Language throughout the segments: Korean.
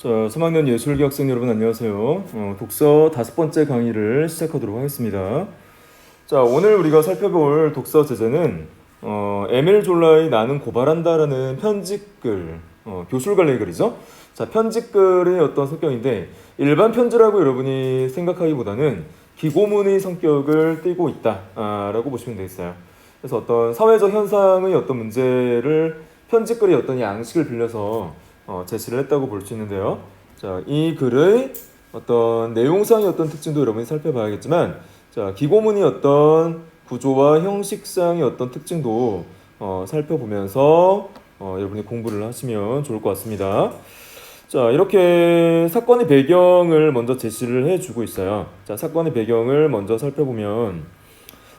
자, 3학년 예술계 학생 여러분 안녕하세요. 독서 5번째 강의를 시작하도록 하겠습니다. 자, 오늘 우리가 살펴볼 독서 제재는 에밀 졸라의 나는 고발한다라는 편집글, 교술 관련 글이죠. 자, 편집글의 어떤 성격인데 일반 편지라고 여러분이 생각하기보다는 기고문의 성격을 띠고 있다라고 보시면 되겠어요. 그래서 어떤 사회적 현상의 어떤 문제를 편집글의 어떤 양식을 빌려서 제시를 했다고 볼 수 있는데요. 자, 이 글의 어떤 내용상의 어떤 특징도 여러분이 살펴봐야겠지만, 자, 기고문의 어떤 구조와 형식상의 어떤 특징도 살펴보면서 여러분이 공부를 하시면 좋을 것 같습니다. 자, 이렇게 사건의 배경을 먼저 제시를 해주고 있어요. 자, 사건의 배경을 먼저 살펴보면,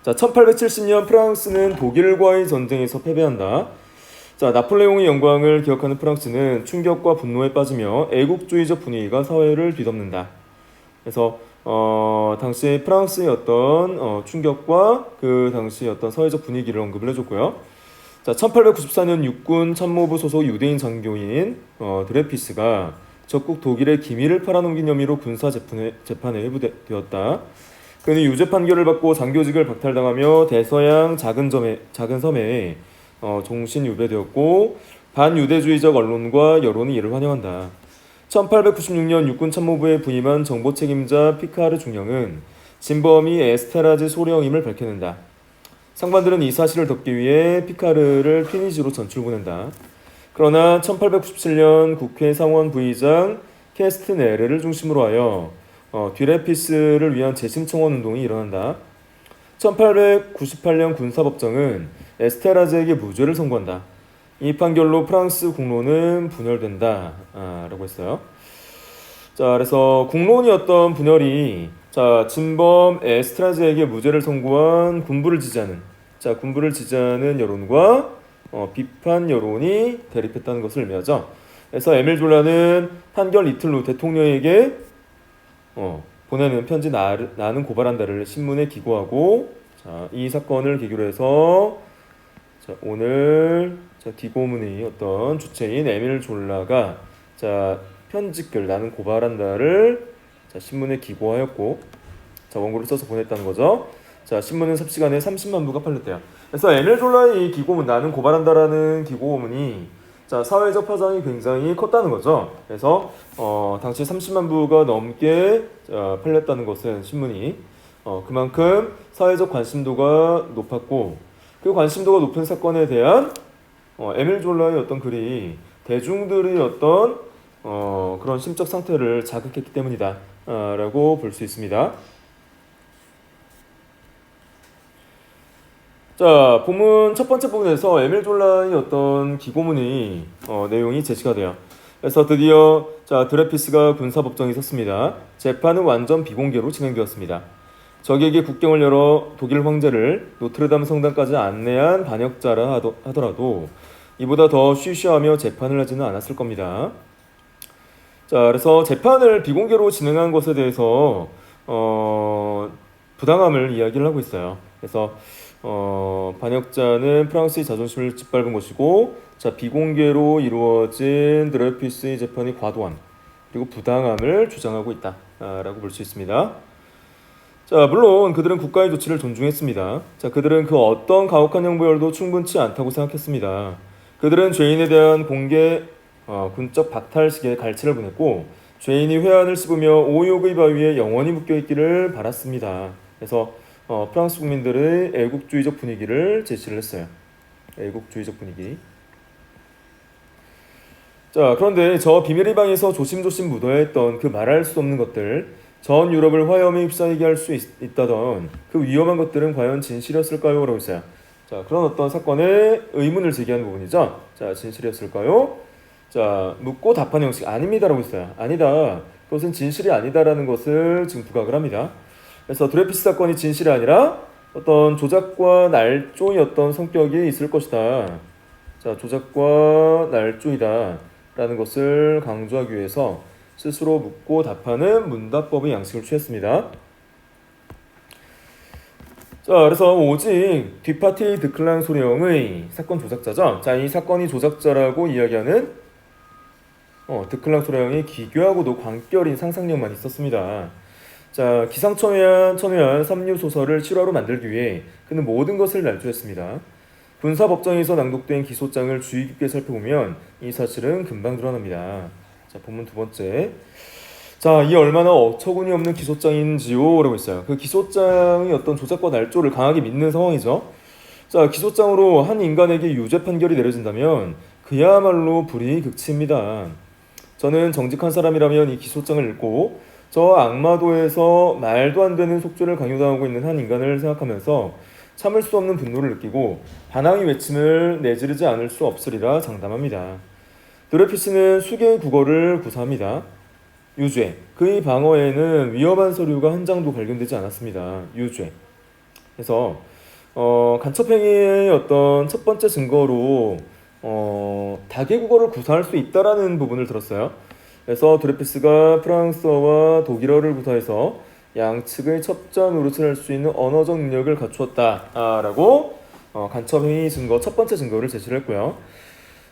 자, 1870년 프랑스는 독일과의 전쟁에서 패배한다. 자, 나폴레옹의 영광을 기억하는 프랑스는 충격과 분노에 빠지며 애국주의적 분위기가 사회를 뒤덮는다. 그래서 당시 프랑스의 어떤 충격과 그 당시 어떤 사회적 분위기를 언급을 해줬고요. 자, 1894년 육군 참모부 소속 유대인 장교인 드레피스가 적국 독일의 기밀을 팔아넘긴 혐의로 군사 재판에 회부되었다. 그는 유죄 판결을 받고 장교직을 박탈당하며 대서양 작은 섬에 종신 유배되었고 반유대주의적 언론과 여론이 이를 환영한다. 1896년 육군 참모부에 부임한 정보 책임자 피카르 중령은 진범이 에스테라즈 소령임을 밝혀낸다. 상관들은 이 사실을 덮기 위해 피카르를 튀니지로 전출 보낸다. 그러나 1897년 국회 상원 부의장 캐스트네르를 중심으로 하여 뒤레피스를 위한 재심 청원 운동이 일어난다. 1898년 군사법정은 에스테라즈에게 무죄를 선고한다. 이 판결로 프랑스 국론은 분열된다. 라고 했어요. 자, 그래서 국론이 어떤 분열이 진범 에스테라즈에게 무죄를 선고한 군부를 지지하는 여론과 비판 여론이 대립했다는 것을 의미하죠. 그래서 에밀 졸라는 판결 이틀 후 대통령에게 보내는 편지 나는 고발한다를 신문에 기고하고, 자, 이 사건을 계기로 해서 오늘 기고문의 어떤 주체인 에밀 졸라가 편집글 나는 고발한다를 신문에 기고하였고, 원고를 써서 보냈다는 거죠. 자, 신문은 삽시간에 30만 부가 팔렸대요. 그래서 에밀 졸라의 이 기고문 나는 고발한다라는 기고문이 사회적 파장이 굉장히 컸다는 거죠. 그래서 당시 30만 부가 넘게 팔렸다는 것은 신문이 그만큼 사회적 관심도가 높았고, 그 관심도가 높은 사건에 대한 에밀 졸라의 어떤 글이 대중들의 어떤 그런 심적 상태를 자극했기 때문이다 라고 볼 수 있습니다. 자, 본문 첫 번째 부분에서 에밀 졸라의 어떤 기고문의 내용이 제시가 돼요. 그래서 드디어 드레피스가 군사법정에 섰습니다. 재판은 완전 비공개로 진행되었습니다. 적에게 국경을 열어 독일 황제를 노트르담 성당까지 안내한 반역자라 하더라도 이보다 더 쉬쉬하며 재판을 하지는 않았을 겁니다. 자, 그래서 재판을 비공개로 진행한 것에 대해서 부당함을 이야기를 하고 있어요. 그래서 반역자는 프랑스의 자존심을 짓밟은 것이고, 비공개로 이루어진 드레피스의 재판이 과도한 그리고 부당함을 주장하고 있다라고 볼 수 있습니다. 자, 물론 그들은 국가의 조치를 존중했습니다. 그들은 그 어떤 가혹한 형벌도 충분치 않다고 생각했습니다. 그들은 죄인에 대한 공개 군적 박탈식의 갈채를 보냈고, 죄인이 회한을 씹으며 오욕의 바위에 영원히 묶여있기를 바랐습니다. 그래서 프랑스 국민들의 애국주의적 분위기를 제시를 했어요. 애국주의적 분위기. 자, 그런데 저 비밀의 방에서 조심조심 묻어야 했던 그 말할 수 없는 것들, 전 유럽을 화염에 휩싸이게 할 수 있다던 그 위험한 것들은 과연 진실이었을까요? 라고 했어요. 자, 그런 어떤 사건에 의문을 제기하는 부분이죠. 자, 진실이었을까요? 자, 묻고 답하는 형식 아닙니다라고 했어요. 아니다. 그것은 진실이 아니다라는 것을 지금 부각을 합니다. 그래서 드레피스 사건이 진실이 아니라 어떤 조작과 날조의 어떤 성격이 있을 것이다. 자, 조작과 날조이다 라는 것을 강조하기 위해서 스스로 묻고 답하는 문답법의 양식을 취했습니다. 자, 그래서 오직 뒷파티 드클랑 소령의 사건 조작자죠. 자, 이 사건이 조작자라고 이야기하는 드클랑 소량이 기괴하고도 광결인 상상력만 있었습니다. 자, 기상천외한 삼류 소설을 실화로 만들기 위해 그는 모든 것을 날조했습니다. 군사법정에서 낭독된 기소장을 주의 깊게 살펴보면 이 사실은 금방 드러납니다. 자, 본문 두 번째. 자, 이 얼마나 어처구니 없는 기소장인지요? 라고 했어요. 그 기소장이 어떤 조작과 날조를 강하게 믿는 상황이죠. 자, 기소장으로 한 인간에게 유죄 판결이 내려진다면 그야말로 불이 극치입니다. 저는 정직한 사람이라면 이 기소장을 읽고 저 악마도에서 말도 안 되는 속죄를 강요당하고 있는 한 인간을 생각하면서 참을 수 없는 분노를 느끼고 반항의 외침을 내지르지 않을 수 없으리라 장담합니다. 드레피스는 수개의 국어를 구사합니다. 유죄. 그의 방어에는 위험한 서류가 한 장도 발견되지 않았습니다. 유죄. 그래서 간첩행위의 어떤 첫 번째 증거로 다계국어를 구사할 수 있다라는 부분을 들었어요. 그래서 드레피스가 프랑스어와 독일어를 구사해서 양측의 첩자 노릇을 할 수 있는 언어적 능력을 갖추었다라고 간첩행위 증거 첫 번째 증거를 제시를 했고요.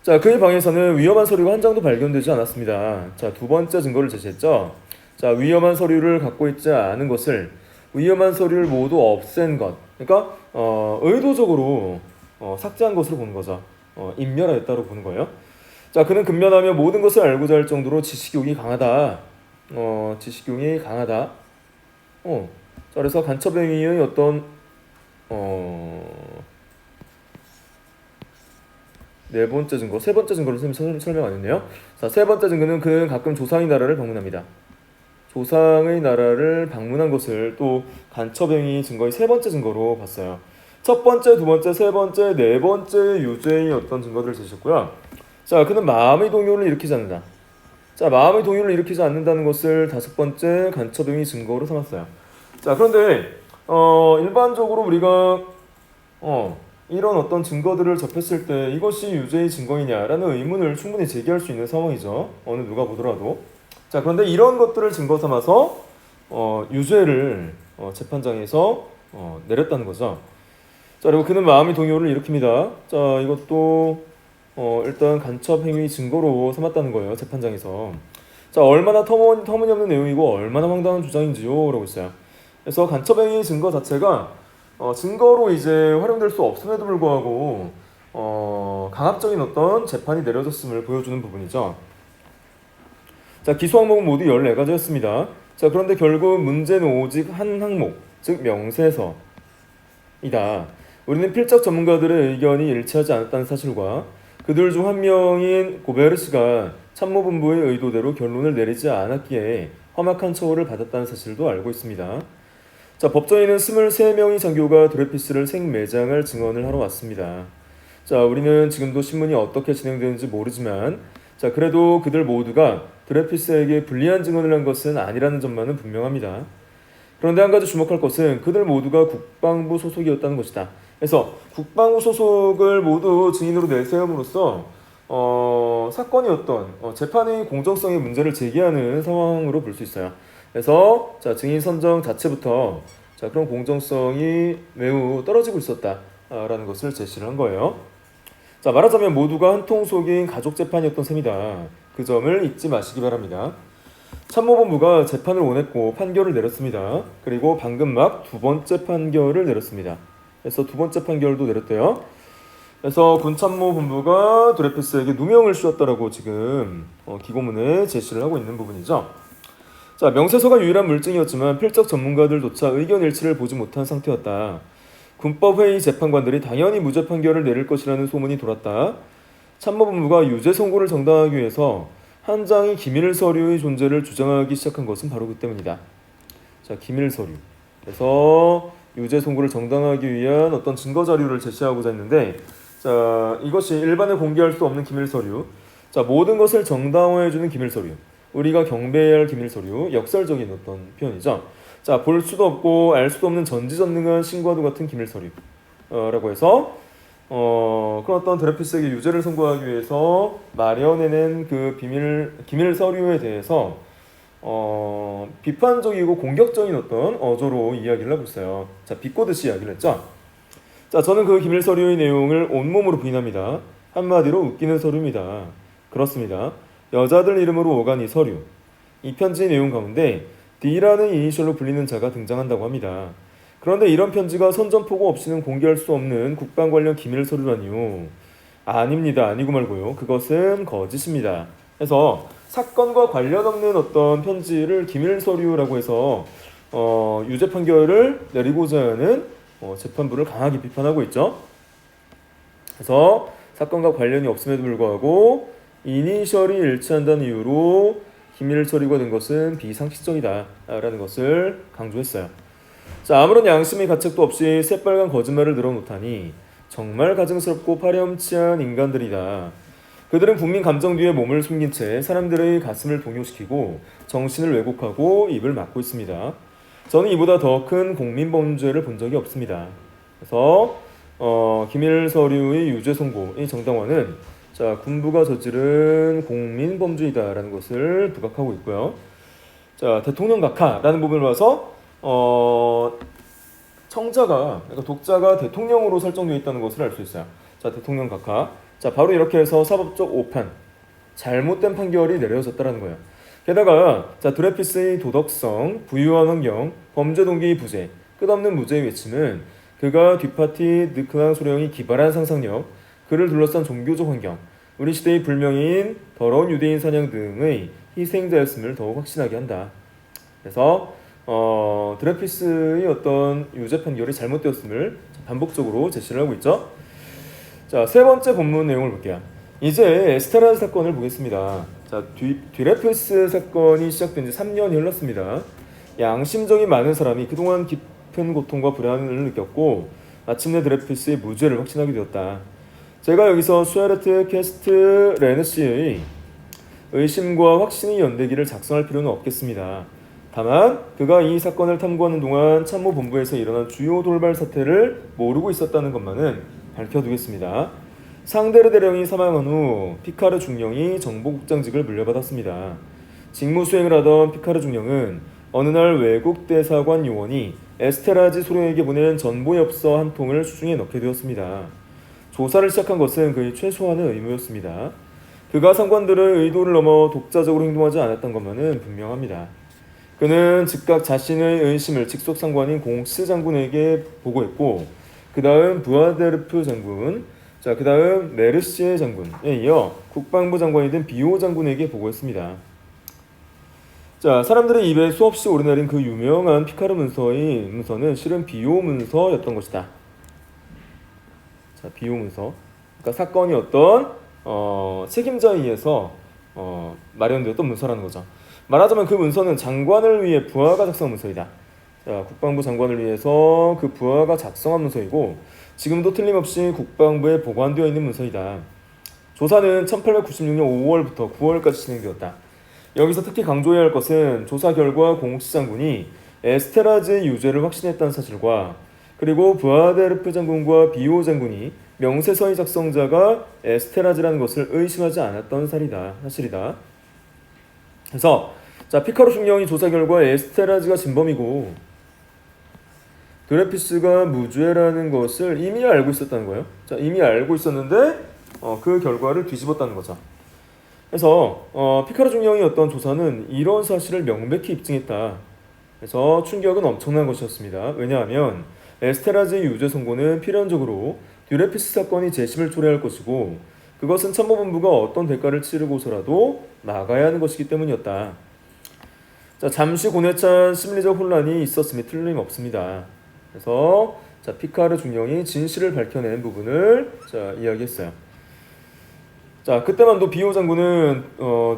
자, 그의 방에서는 위험한 서류가 한 장도 발견되지 않았습니다. 자, 두 번째 증거를 제시했죠. 자, 위험한 서류를 갖고 있지 않은 것을 위험한 서류를 모두 없앤 것. 그러니까 의도적으로 삭제한 것으로 보는 거죠. 인멸하였다고 보는 거예요. 자, 그는 근면하며 모든 것을 알고자 할 정도로 지식욕이 강하다. 지식욕이 강하다. 자, 그래서 간첩행위의 어떤 네 번째 증거, 세 번째 증거를 설명 안 했네요. 자, 세 번째 증거는 그는 가끔 조상의 나라를 방문합니다. 조상의 나라를 방문한 것을 또 간첩행위 증거의 세 번째 증거로 봤어요. 첫 번째, 두 번째, 세 번째, 네 번째 유죄의 어떤 증거들을 제시했고요. 자, 그는 마음의 동요를 일으키지 않는다. 자, 마음의 동요를 일으키지 않는다는 것을 다섯 번째 간첩행위 증거로 삼았어요. 자, 그런데 일반적으로 우리가 이런 어떤 증거들을 접했을 때 이것이 유죄의 증거이냐라는 의문을 충분히 제기할 수 있는 상황이죠. 어느 누가 보더라도. 자, 그런데 이런 것들을 증거 삼아서 유죄를 재판장에서 내렸다는 거죠. 자, 그리고 그는 마음의 동요를 일으킵니다. 자, 이것도 일단 간첩행위 증거로 삼았다는 거예요. 재판장에서. 자, 얼마나 터무니없는 내용이고 얼마나 황당한 주장인지요? 라고 했어요. 그래서 간첩행위 증거 자체가 증거로 이제 활용될 수 없음에도 불구하고 강압적인 어떤 재판이 내려졌음을 보여주는 부분이죠. 자, 기소 항목은 모두 14가지였습니다. 자, 그런데 결국 문제는 오직 한 항목, 즉 명세서이다. 우리는 필적 전문가들의 의견이 일치하지 않았다는 사실과 그들 중 한 명인 고베르스가 참모본부의 의도대로 결론을 내리지 않았기에 험악한 처우를 받았다는 사실도 알고 있습니다. 자, 법정에는 23명의 장교가 드레피스를 생매장할 증언을 하러 왔습니다. 자, 우리는 지금도 신문이 어떻게 진행되는지 모르지만 자, 그래도 그들 모두가 드레피스에게 불리한 증언을 한 것은 아니라는 점만은 분명합니다. 그런데 한 가지 주목할 것은 그들 모두가 국방부 소속이었다는 것이다. 그래서 국방부 소속을 모두 증인으로 내세움으로써 사건이 어떤 재판의 공정성의 문제를 제기하는 상황으로 볼 수 있어요. 그래서 자, 증인 선정 자체부터 자, 그런 공정성이 매우 떨어지고 있었다라는 것을 제시를 한 거예요. 자, 말하자면 모두가 한 통 속인 가족 재판이었던 셈이다. 그 점을 잊지 마시기 바랍니다. 참모본부가 재판을 원했고 판결을 내렸습니다. 그리고 방금 막 두 번째 판결을 내렸습니다. 그래서 두 번째 판결도 내렸대요. 그래서 군참모본부가 드레피스에게 누명을 씌웠다라고 지금 기고문에 제시를 하고 있는 부분이죠. 자, 명세서가 유일한 물증이었지만 필적 전문가들조차 의견 일치를 보지 못한 상태였다. 군법회의 재판관들이 당연히 무죄 판결을 내릴 것이라는 소문이 돌았다. 참모본부가 유죄 선고를 정당하기 위해서 한 장의 기밀 서류의 존재를 주장하기 시작한 것은 바로 그 때문이다. 자, 기밀 서류. 그래서 유죄 선고를 정당하기 위한 어떤 증거 자료를 제시하고자 했는데, 자, 이것이 일반에 공개할 수 없는 기밀 서류. 자, 모든 것을 정당화해주는 기밀 서류. 우리가 경배해야 할 기밀 서류, 역설적인 어떤 표현이죠. 자, 볼 수도 없고 알 수도 없는 전지전능한 신과도 같은 기밀 서류라고 해서 그런 어떤 드레피스에게 유죄를 선고하기 위해서 마련해낸 그 기밀 서류에 대해서 비판적이고 공격적인 어떤 어조로 이야기를 하고 있어요. 자, 비꼬듯이 이야기를 했죠. 자, 저는 그 기밀 서류의 내용을 온몸으로 부인합니다. 한마디로 웃기는 서류입니다. 그렇습니다. 여자들 이름으로 오간 이 서류. 이 편지 내용 가운데 D라는 이니셜로 불리는 자가 등장한다고 합니다. 그런데 이런 편지가 선전포고 없이는 공개할 수 없는 국방 관련 기밀 서류라니요. 아닙니다. 아니고 말고요. 그것은 거짓입니다. 그래서 사건과 관련 없는 어떤 편지를 기밀 서류라고 해서 유죄 판결을 내리고자 하는 재판부를 강하게 비판하고 있죠. 그래서 사건과 관련이 없음에도 불구하고 이니셜이 일치한다는 이유로 기밀 서류가 된 것은 비상식적이다 라는 것을 강조했어요. 자, 아무런 양심의 가책도 없이 새빨간 거짓말을 늘어놓다니 정말 가증스럽고 파렴치한 인간들이다. 그들은 국민 감정 뒤에 몸을 숨긴 채 사람들의 가슴을 동요시키고 정신을 왜곡하고 입을 막고 있습니다. 저는 이보다 더 큰 국민 범죄를 본 적이 없습니다. 그래서 기밀 서류의 유죄 선고의 정당화는 자, 군부가 저지른 국민 범죄이다라는 것을 부각하고 있고요. 자, 대통령 각하라는 부분을 봐서 청자가 그러니까 독자가 대통령으로 설정되어 있다는 것을 알 수 있어요. 자, 대통령 각하. 자, 바로 이렇게 해서 사법적 오판, 잘못된 판결이 내려졌다라는 거예요. 게다가 자, 드레피스의 도덕성, 부유한 환경, 범죄 동기 부재, 끝없는 무죄의 외침은 그가 뒷파티 느크랑 소령이 기발한 상상력, 그를 둘러싼 종교적 환경, 우리 시대의 불명예인 더러운 유대인 사냥 등의 희생자였음을 더욱 확신하게 한다. 그래서 드레피스의 어떤 유죄 판결이 잘못되었음을 반복적으로 제시를 하고 있죠. 자, 세 번째 본문 내용을 볼게요. 이제 에스테라즈 사건을 보겠습니다. 자, 드레피스 사건이 시작된 지 3년이 흘렀습니다. 양심적인 많은 사람이 그동안 깊은 고통과 불안을 느꼈고 마침내 드레피스의 무죄를 확신하게 되었다. 제가 여기서 슈아르트 캐스트 레느시의 의심과 확신의 연대기를 작성할 필요는 없겠습니다. 다만 그가 이 사건을 탐구하는 동안 참모본부에서 일어난 주요 돌발 사태를 모르고 있었다는 것만은 밝혀두겠습니다. 상데르 대령이 사망한 후 피카르 중령이 정보국장직을 물려받았습니다. 직무 수행을 하던 피카르 중령은 어느 날 외국 대사관 요원이 에스테라지 소령에게 보낸 전보엽서 한 통을 수중에 넣게 되었습니다. 조사를 시작한 것은 그의 최소한의 의무였습니다. 그가 상관들의 의도를 넘어 독자적으로 행동하지 않았던 것만은 분명합니다. 그는 즉각 자신의 의심을 직속 상관인 공스 장군에게 보고했고 그 다음 부아데르프 장군, 자, 그 다음 메르시에 장군에 이어 국방부 장관이 된 비오 장군에게 보고했습니다. 자, 사람들의 입에 수없이 오르내린 그 유명한 피카르 문서는 실은 비오 문서였던 것이다. 자, 비오 문서. 그러니까 사건이 어떤 책임자에 의해서 마련되었던 문서라는 거죠. 말하자면 그 문서는 장관을 위해 부하가 작성한 문서이다. 자, 국방부 장관을 위해서 그 부하가 작성한 문서이고 지금도 틀림없이 국방부에 보관되어 있는 문서이다. 조사는 1896년 5월부터 9월까지 진행되었다. 여기서 특히 강조해야 할 것은 조사 결과 공시 장군이 에스테라즈의 유죄를 확신했다는 사실과 그리고 부아데르프 장군과 비오 장군이 명세서의 작성자가 에스테라즈라는 것을 의심하지 않았던 사실이다. 그래서 자, 피카르 중령이 조사 결과 에스테라즈가 진범이고 드레피스가 무죄라는 것을 이미 알고 있었다는 거예요. 자, 이미 알고 있었는데 그 결과를 뒤집었다는 거죠. 그래서 피카르 중령의 어떤 조사는 이런 사실을 명백히 입증했다. 그래서 충격은 엄청난 것이었습니다. 왜냐하면 에스테라즈의 유죄 선고는 필연적으로 드레피스 사건이 재심을 초래할 것이고 그것은 참모본부가 어떤 대가를 치르고서라도 막아야 하는 것이기 때문이었다. 자, 잠시 고뇌 찬 심리적 혼란이 있었음이 틀림없습니다. 그래서 자, 피카르 중령이 진실을 밝혀낸 부분을 자, 이야기했어요. 자, 그때만도 비오 장군은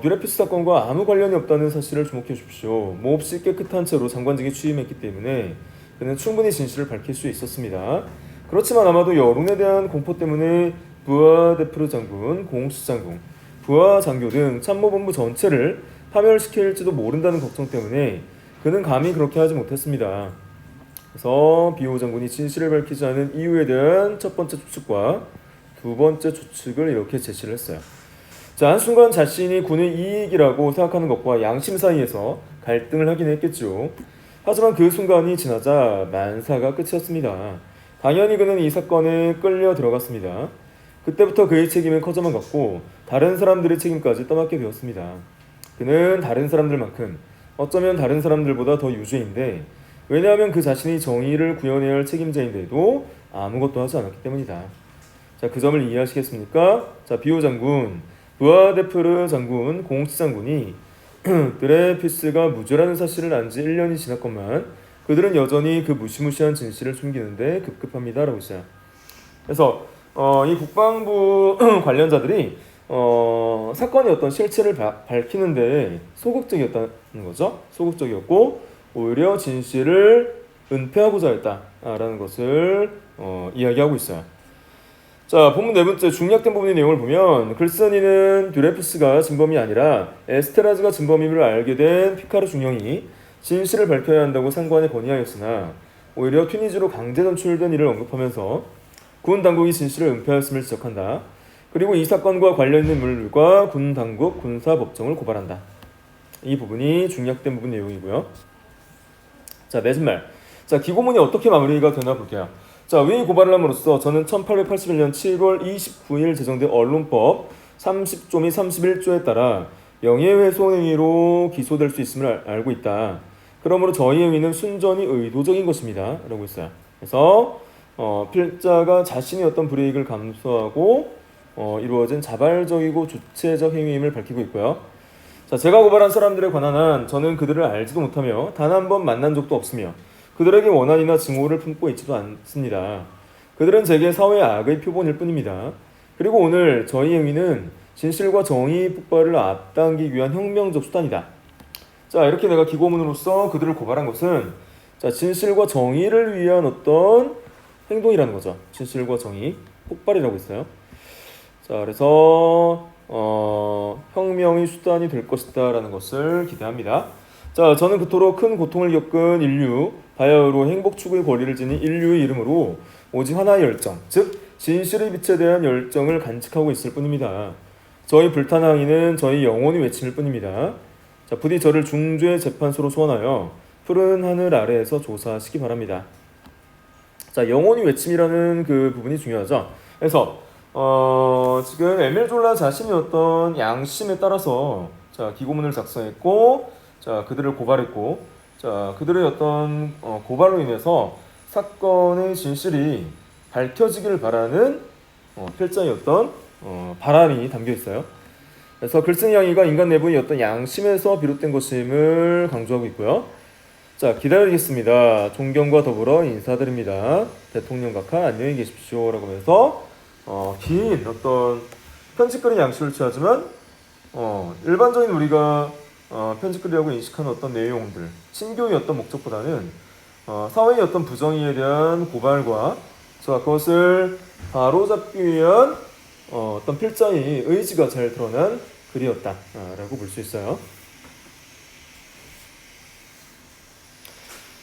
드레피스 사건과 아무 관련이 없다는 사실을 주목해 주십시오. 몹시 깨끗한 채로 장관직에 취임했기 때문에 그는 충분히 진실을 밝힐 수 있었습니다. 그렇지만 아마도 여론에 대한 공포 때문에 부아데프르 장군, 공수 장군, 부하 장교 등 참모본부 전체를 파멸시킬지도 모른다는 걱정 때문에 그는 감히 그렇게 하지 못했습니다. 그래서 비오 장군이 진실을 밝히지 않은 이유에 대한 첫 번째 추측과 두 번째 추측을 이렇게 제시를 했어요. 자, 한순간 자신이 군의 이익이라고 생각하는 것과 양심 사이에서 갈등을 하긴 했겠죠. 하지만 그 순간이 지나자 만사가 끝이었습니다. 당연히 그는 이 사건에 끌려 들어갔습니다. 그때부터 그의 책임은 커져만 갔고 다른 사람들의 책임까지 떠맡게 되었습니다. 그는 다른 사람들만큼 어쩌면 다른 사람들보다 더 유죄인데 왜냐하면 그 자신이 정의를 구현해야 할 책임자인데도 아무것도 하지 않았기 때문이다. 자, 그 점을 이해하시겠습니까? 자, 비오 장군, 부하데프르 장군, 공치 장군이 드레피스가 무죄라는 사실을 안 지 1년이 지났건만 그들은 여전히 그 무시무시한 진실을 숨기는데 급급합니다. 라고 했어요. 그래서 이 국방부 관련자들이 사건의 어떤 실체를 밝히는데 소극적이었다는 거죠. 소극적이었고 오히려 진실을 은폐하고자 했다라는 것을 이야기하고 있어요. 자, 본문 네 번째 중략된 부분의 내용을 보면 글쓴이는 듀레피스가 진범이 아니라 에스테라즈가 진범임을 알게 된 피카르 중령이 진실을 밝혀야 한다고 상관에 건의하였으나 오히려 튀니지로 강제 전출된 일을 언급하면서 군 당국이 진실을 은폐하였음을 지적한다. 그리고 이 사건과 관련 있는 인물들과 군 당국, 군사법정을 고발한다. 이 부분이 중략된 부분 내용이고요. 자, 내신말. 자, 기고문이 어떻게 마무리가 되나 볼게요. 자, 위 고발을 함으로써 저는 1881년 7월 29일 제정된 언론법 30조 및 31조에 따라 명예훼손 행위로 기소될 수 있음을 알고 있다. 그러므로 저희 행위는 순전히 의도적인 것입니다. 라고 했어요. 그래서 필자가 자신의 어떤 불이익을 감수하고 이루어진 자발적이고 주체적 행위임을 밝히고 있고요. 자, 제가 고발한 사람들에 관한 한 저는 그들을 알지도 못하며 단 한 번 만난 적도 없으며 그들에게 원한이나 증오를 품고 있지도 않습니다. 그들은 제게 사회의 악의 표본일 뿐입니다. 그리고 오늘 저희 행위는 진실과 정의 폭발을 앞당기기 위한 혁명적 수단이다. 자, 이렇게 내가 기고문으로서 그들을 고발한 것은 자, 진실과 정의를 위한 어떤 행동이라는 거죠. 진실과 정의 폭발이라고 했어요. 자, 그래서 혁명의 수단이 될 것이다 라는 것을 기대합니다. 자, 저는 그토록 큰 고통을 겪은 인류, 바야흐로 행복 추구의 권리를 지닌 인류의 이름으로 오직 하나의 열정, 즉 진실의 빛에 대한 열정을 간직하고 있을 뿐입니다. 저희 불탄 항의는 저희 영혼의 외침일 뿐입니다. 자, 부디 저를 중죄 재판소로 소환하여 푸른 하늘 아래에서 조사하시기 바랍니다. 자, 영혼의 외침이라는 그 부분이 중요하죠. 그래서 지금 에밀 졸라 자신이 어떤 양심에 따라서 자, 기고문을 작성했고, 자, 그들을 고발했고, 자, 그들의 어떤 고발로 인해서 사건의 진실이 밝혀지기를 바라는 필자의 어떤 바람이 담겨 있어요. 그래서 글쓴이 항의가 인간 내부의 어떤 양심에서 비롯된 것임을 강조하고 있고요. 자, 기다리겠습니다. 존경과 더불어 인사드립니다. 대통령 각하 안녕히 계십시오라고 해서 긴 어떤 편집글의 양식을 취하지만 일반적인 우리가 편집글이라고 인식하는 어떤 내용들, 친교의 어떤 목적보다는 사회의 어떤 부정의에 대한 고발과 자, 그것을 바로잡기 위한 어떤 필자의 의지가 잘 드러난 글이었다라고 볼 수 있어요.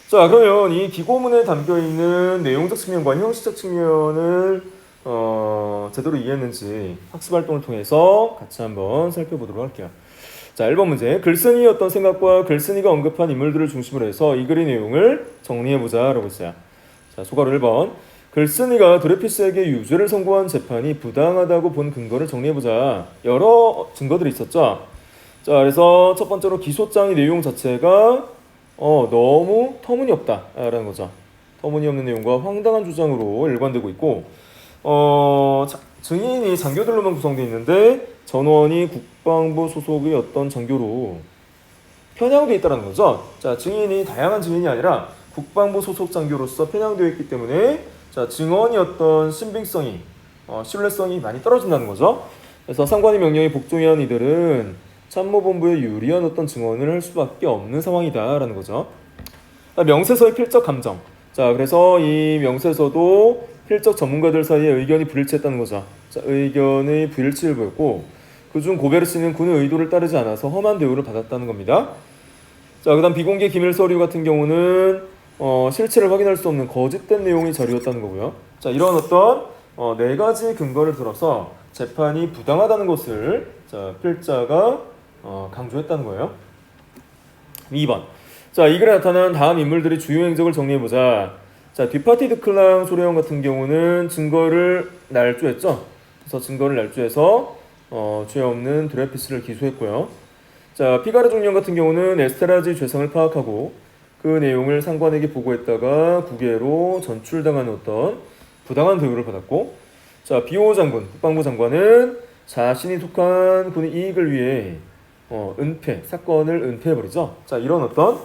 자, 그러면 이 기고문에 담겨있는 내용적 측면과 형식적 측면을 제대로 이해했는지 학습활동을 통해서 같이 한번 살펴보도록 할게요. 자, 1번 문제. 글쓴이의 어떤 생각과 글쓴이가 언급한 인물들을 중심으로 해서 이 글의 내용을 정리해보자 라고 했어요. 자, 소가로 1번. 글쓴이가 드레피스에게 유죄를 선고한 재판이 부당하다고 본 근거를 정리해보자. 여러 증거들이 있었죠. 자, 그래서 첫 번째로 기소장의 내용 자체가 너무 터무니없다라는 거죠. 터무니없는 내용과 황당한 주장으로 일관되고 있고 증인이 장교들로만 구성되어 있는데 전원이 국방부 소속의 어떤 장교로 편향되어 있다는 거죠. 자, 증인이 다양한 증인이 아니라 국방부 소속 장교로서 편향되어 있기 때문에 자, 증언이 어떤 신빙성이 신뢰성이 많이 떨어진다는 거죠. 그래서 상관의 명령에 복종한 이들은 참모본부에 유리한 어떤 증언을 할 수밖에 없는 상황이다라는 거죠. 명세서의 필적 감정. 자, 그래서 이 명세서도 필적 전문가들 사이에 의견이 불일치했다는 거죠. 자, 의견의 불일치를 보였고 그중 고베르시는 군의 의도를 따르지 않아서 험한 대우를 받았다는 겁니다. 자, 그다음 비공개 기밀 서류 같은 경우는 실체를 확인할 수 없는 거짓된 내용이 자료였다는 거고요. 자, 이런 어떤 네 가지 근거를 들어서 재판이 부당하다는 것을 자, 필자가 강조했다는 거예요. 2번. 자, 이 글에 나타난 다음 인물들의 주요 행적을 정리해보자. 자, 뒤파티 드클랑 소레옹 같은 경우는 증거를 날조했죠. 그래서 증거를 날조해서 죄 없는 드레피스를 기소했고요. 자, 피가르 중령 같은 경우는 에스테라지 죄상을 파악하고 그 내용을 상관에게 보고했다가 국외로 전출당하는 어떤 부당한 대우를 받았고, 자, 비오 장군, 국방부 장관은 자신이 속한 군의 이익을 위해 사건을 은폐해버리죠. 자, 이런 어떤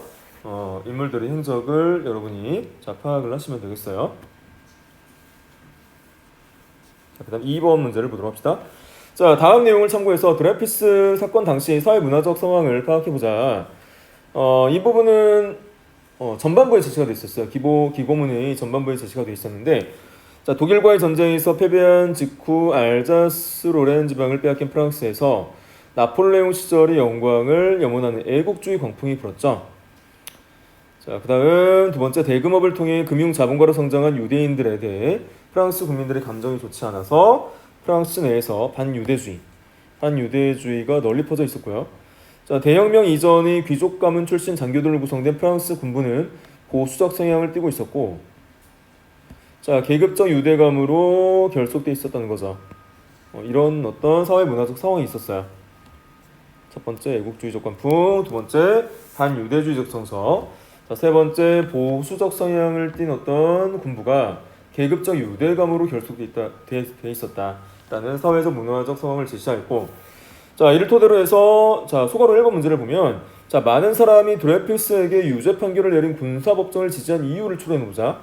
인물들의 행적을 여러분이 파악을 하시면 되겠어요. 자, 그 다음 2번 문제를 보도록 합시다. 자, 다음 내용을 참고해서 드레피스 사건 당시 사회 문화적 상황을 파악해보자. 이 부분은 전반부에 제시가 되어 있었어요. 기고문이 전반부에 제시가 되어 있었는데, 자, 독일과의 전쟁에서 패배한 직후 알자스 로렌 지방을 빼앗긴 프랑스에서 나폴레옹 시절의 영광을 염원하는 애국주의 광풍이 불었죠. 자, 그 다음 두 번째, 대금업을 통해 금융 자본가로 성장한 유대인들에 대해 프랑스 국민들의 감정이 좋지 않아서 프랑스 내에서 반유대주의가 널리 퍼져 있었고요. 자, 대혁명 이전의 귀족 가문 출신 장교들로 구성된 프랑스 군부는 보수적 성향을 띠고 있었고, 자, 계급적 유대감으로 결속돼 있었다는 거죠. 이런 어떤 사회 문화적 상황이 있었어요. 첫 번째, 애국주의적 관풍. 두 번째, 반유대주의적 정서. 자, 세 번째, 보수적 성향을 띤 어떤 군부가 계급적 유대감으로 결속돼 있었다라는 사회적 문화적 상황을 제시하였고, 자, 이를 토대로 해서 자, 소가로 1번 문제를 보면, 자, 많은 사람이 드레피스에게 유죄 판결을 내린 군사법정을 지지한 이유를 추론해보자.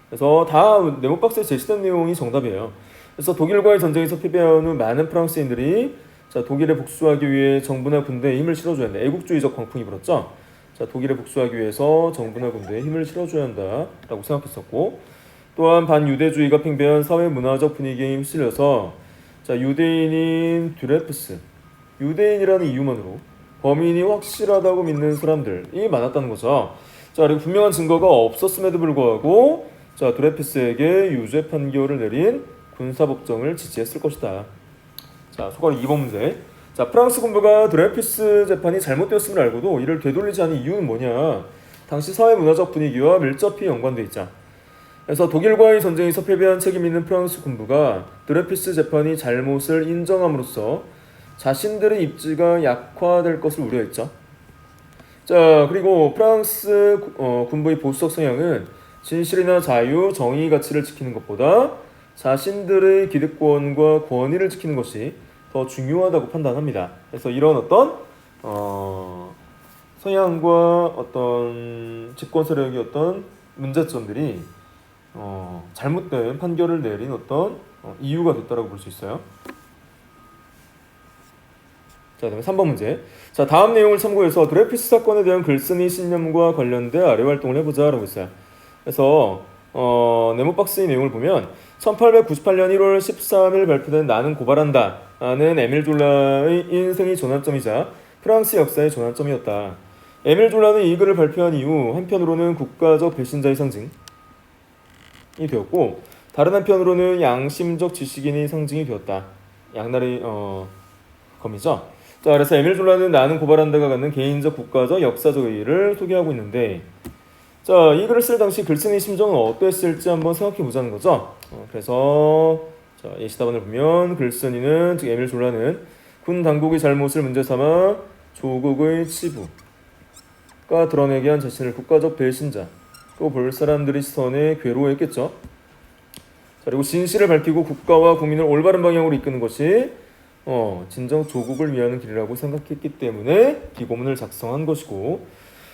그래서 다 네모박스에 제시된 내용이 정답이에요. 그래서 독일과의 전쟁에서 패배한 후 많은 프랑스인들이 자, 독일에 복수하기 위해 정부나 군대에 힘을 실어줘야 한다. 애국주의적 광풍이 불었죠. 자, 독일에 복수하기 위해서 정부나 군대에 힘을 실어줘야 한다라고 생각했었고, 또한 반유대주의가 팽배한 사회 문화적 분위기에 휩쓸려서 자, 유대인인 드레피스, 유대인이라는 이유만으로 범인이 확실하다고 믿는 사람들이 많았다는 거죠. 자, 그리고 분명한 증거가 없었음에도 불구하고 자, 드레피스에게 유죄 판결을 내린 군사법정을 지지했을 것이다. 자, 소가로 2번 문제. 자, 프랑스 군부가 드레피스 재판이 잘못되었음을 알고도 이를 되돌리지 않은 이유는 뭐냐? 당시 사회 문화적 분위기와 밀접히 연관돼 있자. 그래서 독일과의 전쟁에서 패배한 책임 있는 프랑스 군부가 드레피스 재판이 잘못을 인정함으로써 자신들의 입지가 약화될 것을 우려했죠. 자, 그리고 프랑스 군부의 보수적 성향은 진실이나 자유, 정의 가치를 지키는 것보다 자신들의 기득권과 권위를 지키는 것이 더 중요하다고 판단합니다. 그래서 이런 어떤 성향과 어떤 집권 세력의 어떤 문제점들이 잘못된 판결을 내린 어떤 이유가 됐다라고 볼 수 있어요. 자, 그다음에 3번 문제. 자, 다음 내용을 참고해서 드레피스 사건에 대한 글쓴이 신념과 관련돼 아래 활동을 해보자라고 했어요. 그래서 네모박스의 내용을 보면 1898년 1월 13일 발표된 나는 고발한다는 에밀 졸라의 인생의 전환점이자 프랑스 역사의 전환점이었다. 에밀 졸라는 이 글을 발표한 이후 한편으로는 국가적 배신자의 상징이 되었고, 다른 한편으로는 양심적 지식인의 상징이 되었다. 양날의 검이죠. 자, 그래서 에밀 졸라는 나는 고발한다가 갖는 개인적, 국가적, 역사적 의의를 소개하고 있는데, 자, 이 글을 쓸 당시 글쓴이 심정은 어땠을지 한번 생각해 보자는 거죠. 그래서 자, 예시답안을 보면 글쓴이는, 즉 에밀 졸라는 군 당국의 잘못을 문제 삼아 조국의 치부가 드러내게 한 자신을 국가적 배신자, 또 볼 사람들의 시선에 괴로워했겠죠. 자, 그리고 진실을 밝히고 국가와 국민을 올바른 방향으로 이끄는 것이 진정 조국을 위하는 길이라고 생각했기 때문에 기고문을 작성한 것이고,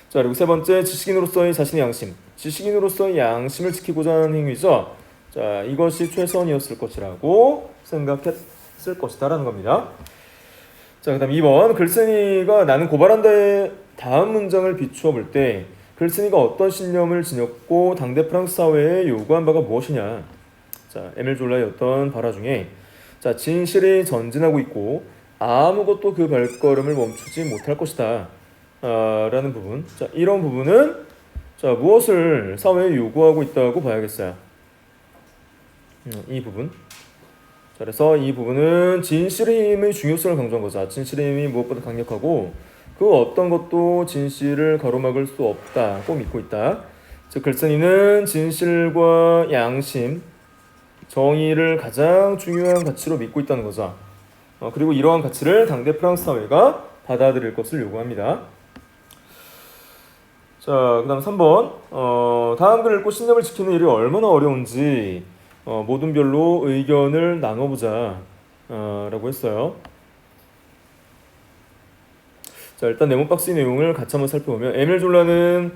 자, 그리고 세 번째, 지식인으로서의 자신의 양심, 지식인으로서의 양심을 지키고자 하는 행위죠. 자, 이것이 최선이었을 것이라고 생각했을 것이다라는 겁니다. 자, 그 다음 2번, 글쓴이가 나는 고발한다의 다음 문장을 비추어 볼 때 글쓴이가 어떤 신념을 지녔고 당대 프랑스 사회에 요구한 바가 무엇이냐. 자, 에밀 졸라의 어떤 발화 중에 자, 진실이 전진하고 있고 아무것도 그 발걸음을 멈추지 못할 것이다 라는 부분. 자, 이런 부분은 자, 무엇을 사회에 요구하고 있다고 봐야겠어요. 이 부분. 자, 그래서 이 부분은 진실의 힘의 중요성을 강조한 거죠. 진실의 힘이 무엇보다 강력하고 그 어떤 것도 진실을 가로막을 수 없다고 믿고 있다. 즉 글쓴이는 진실과 양심, 정의를 가장 중요한 가치로 믿고 있다는 거죠. 그리고 이러한 가치를 당대 프랑스 사회가 받아들일 것을 요구합니다. 자, 그 다음 3번. 다음 글을 읽고 신념을 지키는 일이 얼마나 어려운지 모든 별로 의견을 나눠보자 라고 했어요. 자, 일단 네모 박스의 내용을 같이 한번 살펴보면 에밀 졸라는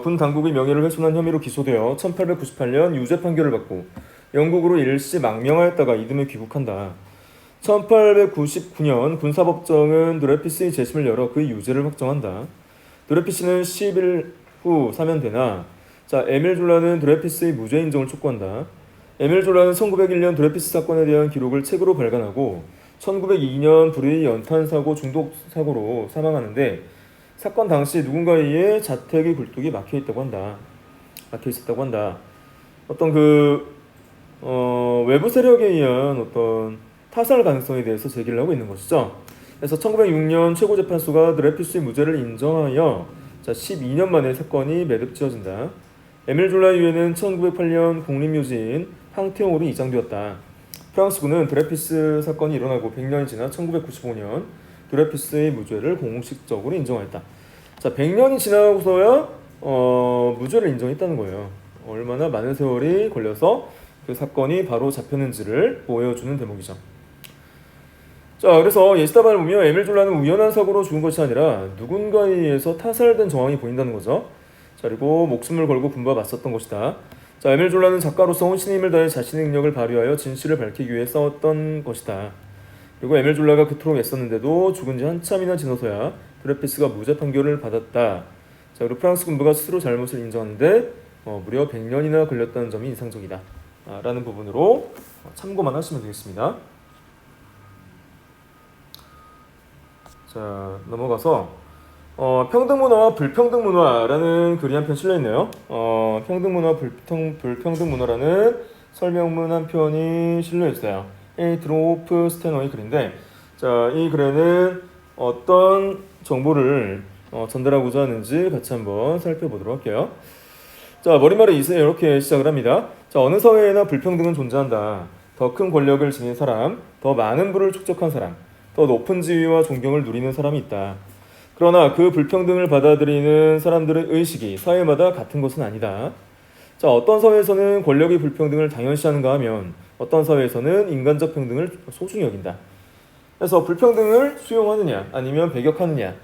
군 당국의 명예를 훼손한 혐의로 기소되어 1898년 유죄 판결을 받고 영국으로 일시 망명하였다가 이듬해 귀국한다. 1899년 군사법정은 드레피스의 재심을 열어 그의 유죄를 확정한다. 드레피스는 10일 후 사면되나 자, 에밀 졸라는 드레피스의 무죄 인정을 촉구한다. 에밀 졸라는 1901년 드레피스 사건에 대한 기록을 책으로 발간하고 1902년 불의 연탄사고 중독 사고로 사망하는데 사건 당시 누군가에 의해 자택의 굴뚝이 막혀 있었다고 한다. 어떤 외부 세력에 의한 어떤 타살 가능성에 대해서 제기를 하고 있는 것이죠. 그래서 1906년 최고재판소가 드레피스의 무죄를 인정하여 12년 만에 사건이 매듭지어진다. 에밀 졸라 이후에는 1908년 국립묘지인 팡테옹홀이 이장되었다. 프랑스군은 드레피스 사건이 일어나고 100년이 지나 1995년 드레피스의 무죄를 공식적으로 인정하였다. 자, 100년이 지나고서야 무죄를 인정했다는 거예요. 얼마나 많은 세월이 걸려서 그 사건이 바로 잡혔는지를 보여주는 대목이죠. 자, 그래서 예시답안을 보면 에밀 졸라는 우연한 사고로 죽은 것이 아니라 누군가에 의해서 타살된 정황이 보인다는 거죠. 자, 그리고 목숨을 걸고 군부와 맞섰던 것이다. 자, 에밀 졸라는 작가로서 혼신의 힘을 다해 자신의 능력을 발휘하여 진실을 밝히기 위해 싸웠던 것이다. 그리고 에밀 졸라가 그토록 애썼는데도 죽은 지 한참이나 지나서야 드레피스가 무죄 판결을 받았다. 자, 그리고 프랑스 군부가 스스로 잘못을 인정하는데 무려 100년이나 걸렸다는 점이 인상적이다. 라는 부분으로 참고만 하시면 되겠습니다. 자, 넘어가서 평등문화와 불평등문화라는 글이 한 편 실려있네요. 평등문화, 불평등문화라는 설명문 한 편이 실려있어요. 에이트로프 스테너의 글인데, 자, 이 글에는 어떤 정보를 전달하고자 하는지 같이 한번 살펴보도록 할게요. 자, 머릿말에 이렇게 시작을 합니다. 자, 어느 사회에나 불평등은 존재한다. 더 큰 권력을 지닌 사람, 더 많은 부를 축적한 사람, 더 높은 지위와 존경을 누리는 사람이 있다. 그러나 그 불평등을 받아들이는 사람들의 의식이 사회마다 같은 것은 아니다. 자, 어떤 사회에서는 권력의 불평등을 당연시하는가 하면 어떤 사회에서는 인간적 평등을 소중히 여긴다. 그래서 불평등을 수용하느냐 아니면 배격하느냐는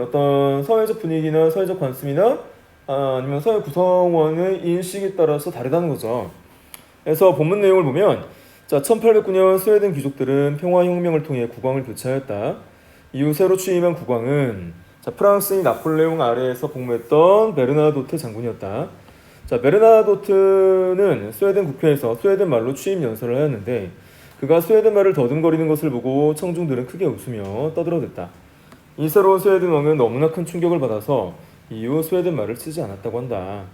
어떤 사회적 분위기나 사회적 관습이나 아니면 사회 구성원의 인식에 따라서 다르다는 거죠. 그래서 본문 내용을 보면 자, 1809년 스웨덴 귀족들은 평화혁명을 통해 국왕을 교체하였다. 이후 새로 취임한 국왕은 자, 프랑스의 나폴레옹 아래에서 복무했던 베르나도트 장군이었다. 자, 베르나도트는 스웨덴 국회에서 스웨덴 말로 취임 연설을 하였는데 그가 스웨덴 말을 더듬거리는 것을 보고 청중들은 크게 웃으며 떠들어댔다. 이 새로운 스웨덴 왕은 너무나 큰 충격을 받아서 이후 스웨덴 말을 쓰지 않았다고 한다.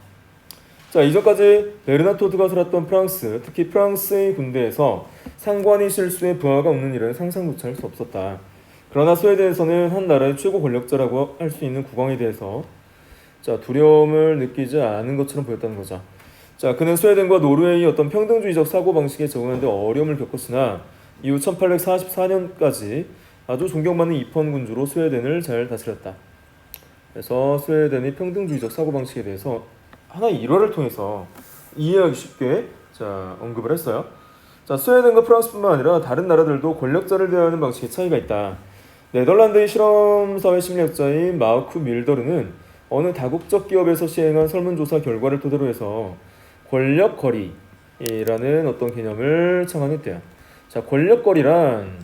자, 이전까지 베르나토드가 살았던 프랑스, 특히 프랑스의 군대에서 상관의 실수에 부하가 없는 일은 상상조차 할 수 없었다. 그러나 스웨덴에서는 한 나라의 최고 권력자라고 할 수 있는 국왕에 대해서 자, 두려움을 느끼지 않은 것처럼 보였다는 거죠. 자, 그는 스웨덴과 노르웨이의 어떤 평등주의적 사고방식에 적응하는 데 어려움을 겪었으나 이후 1844년까지 아주 존경받는 입헌군주로 스웨덴을 잘 다스렸다. 그래서 스웨덴의 평등주의적 사고방식에 대해서 하나의 일화를 통해서 이해하기 쉽게 자, 언급을 했어요. 자, 스웨덴과 프랑스뿐만 아니라 다른 나라들도 권력자를 대하는 방식에 차이가 있다. 네덜란드의 실험사회 심리학자인 마르크 밀더르는 어느 다국적 기업에서 시행한 설문조사 결과를 토대로 해서 권력거리라는 어떤 개념을 창안했대요. 자, 권력거리란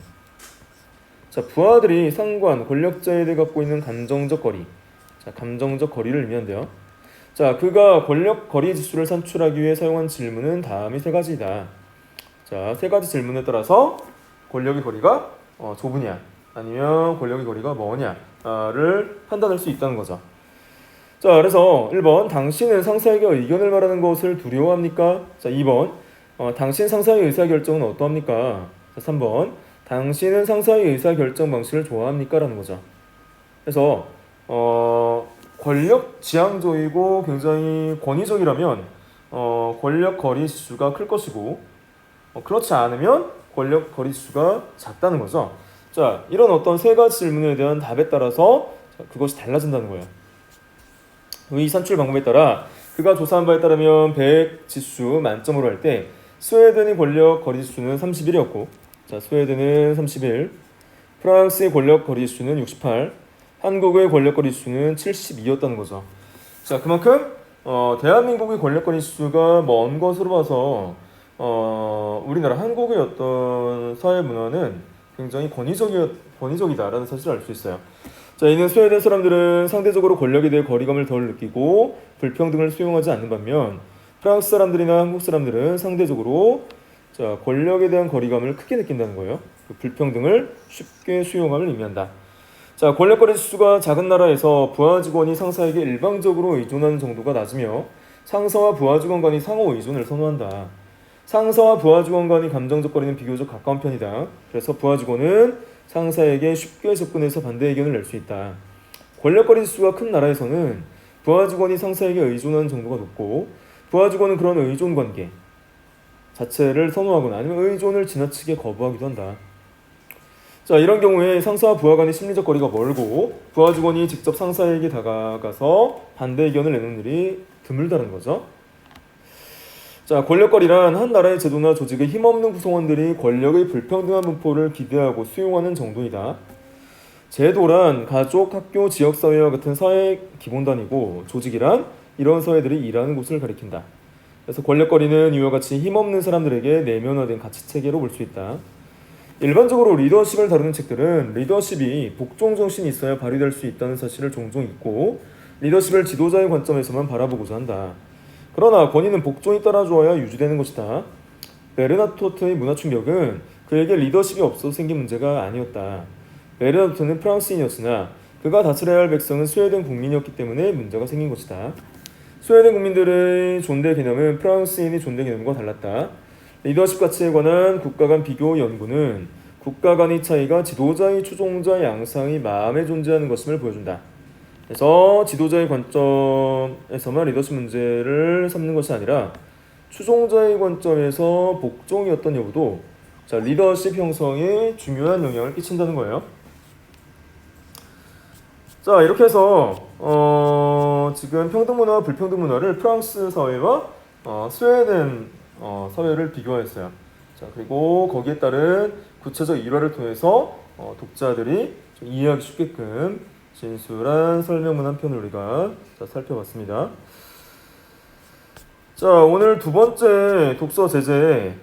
자, 부하들이 상관, 권력자에 대해 갖고 있는 감정적 거리, 자, 감정적 거리를 의미한대요. 자, 그가 권력 거리 지수를 산출하기 위해 사용한 질문은 다음이 세 가지이다. 자, 세 가지 질문에 따라서 권력의 거리가 좁으냐 아니면 권력의 거리가 뭐냐를 판단할 수 있다는 거죠. 자, 그래서 1번 당신은 상사에게 의견을 말하는 것을 두려워합니까? 자, 2번 당신 상사의 의사결정은 어떠합니까? 자, 3번 당신은 상사의 의사결정 방식을 좋아합니까? 라는 거죠. 그래서 권력 지향적이고 굉장히 권위적이라면 권력 거리 지수가 클 것이고 그렇지 않으면 권력 거리 지수가 작다는 거죠. 자, 이런 어떤 세 가지 질문에 대한 답에 따라서 그것이 달라진다는 거예요. 이 산출 방법에 따라 그가 조사한 바에 따르면 100 지수 만점으로 할 때 스웨덴의 권력 거리 지수는 31이었고, 자, 스웨덴은 31, 프랑스의 권력 거리 지수는 68, 한국의 권력 거리 지수는 72였다는 거죠. 자, 그만큼 대한민국의 권력 거리 지수가 먼 것으로 봐서 우리나라 한국의 어떤 사회 문화는 굉장히 권위적이다라는 사실을 알 수 있어요. 자, 이는 스웨덴 사람들은 상대적으로 권력에 대해 거리감을 덜 느끼고 불평등을 수용하지 않는 반면 프랑스 사람들이나 한국 사람들은 상대적으로 자, 권력에 대한 거리감을 크게 느낀다는 거예요. 그 불평등을 쉽게 수용함을 의미한다. 자, 권력거리 지수가 작은 나라에서 부하 직원이 상사에게 일방적으로 의존하는 정도가 낮으며 상사와 부하 직원 간이 상호 의존을 선호한다. 상사와 부하 직원 간의 감정적 거리는 비교적 가까운 편이다. 그래서 부하 직원은 상사에게 쉽게 접근해서 반대 의견을 낼 수 있다. 권력거리 지수가 큰 나라에서는 부하 직원이 상사에게 의존하는 정도가 높고 부하 직원은 그런 의존 관계 자체를 선호하거나 아니면 의존을 지나치게 거부하기도 한다. 자, 이런 경우에 상사와 부하 간의 심리적 거리가 멀고 부하 직원이 직접 상사에게 다가가서 반대 의견을 내는 일이 드물다는 거죠. 자, 권력거리란 한 나라의 제도나 조직의 힘없는 구성원들이 권력의 불평등한 분포를 기대하고 수용하는 정도이다. 제도란 가족, 학교, 지역사회와 같은 사회 기본단이고 조직이란 이런 사회들이 일하는 곳을 가리킨다. 그래서 권력거리는 이와 같이 힘없는 사람들에게 내면화된 가치체계로 볼 수 있다. 일반적으로 리더십을 다루는 책들은 리더십이 복종 정신이 있어야 발휘될 수 있다는 사실을 종종 읽고 리더십을 지도자의 관점에서만 바라보고자 한다. 그러나 권위는 복종이 따라주어야 유지되는 것이다. 베르나토트의 문화 충격은 그에게 리더십이 없어서 생긴 문제가 아니었다. 베르나토트는 프랑스인이었으나 그가 다스려야 할 백성은 스웨덴 국민이었기 때문에 문제가 생긴 것이다. 스웨덴 국민들의 존대 개념은 프랑스인의 존대 개념과 달랐다. 리더십 가치에 관한 국가 간 비교 연구는 국가 간의 차이가 지도자의 추종자 양상의 마음에 존재하는 것임을 보여준다. 그래서 지도자의 관점에서만 리더십 문제를 삼는 것이 아니라 추종자의 관점에서 복종이 어떤 여부도 자, 리더십 형성에 중요한 영향을 끼친다는 거예요. 자, 이렇게 해서 지금 평등 문화와 불평등 문화를 프랑스 사회와 스웨덴 사회를 비교하였어요. 자, 그리고 거기에 따른 구체적 일화를 통해서 독자들이 좀 이해하기 쉽게끔 진술한 설명문 한 편을 우리가 살펴봤습니다. 자, 오늘 두 번째 독서 제재,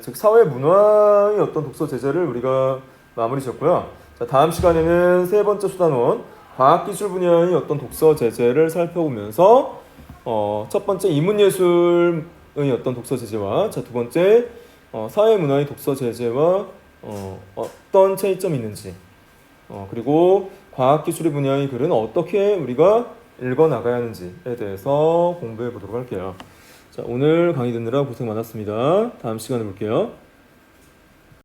즉 사회 문화의 어떤 독서 제재를 우리가 마무리 지었고요. 자, 다음 시간에는 세 번째 수단원 과학기술 분야의 어떤 독서 제재를 살펴보면서 첫 번째 인문예술의 어떤 독서 제재와 자, 두 번째 사회 문화의 독서 제재와 어떤 차이점이 있는지 그리고 과학기술의 분야의 글은 어떻게 우리가 읽어나가야 하는지에 대해서 공부해 보도록 할게요. 자, 오늘 강의 듣느라 고생 많았습니다. 다음 시간에 볼게요.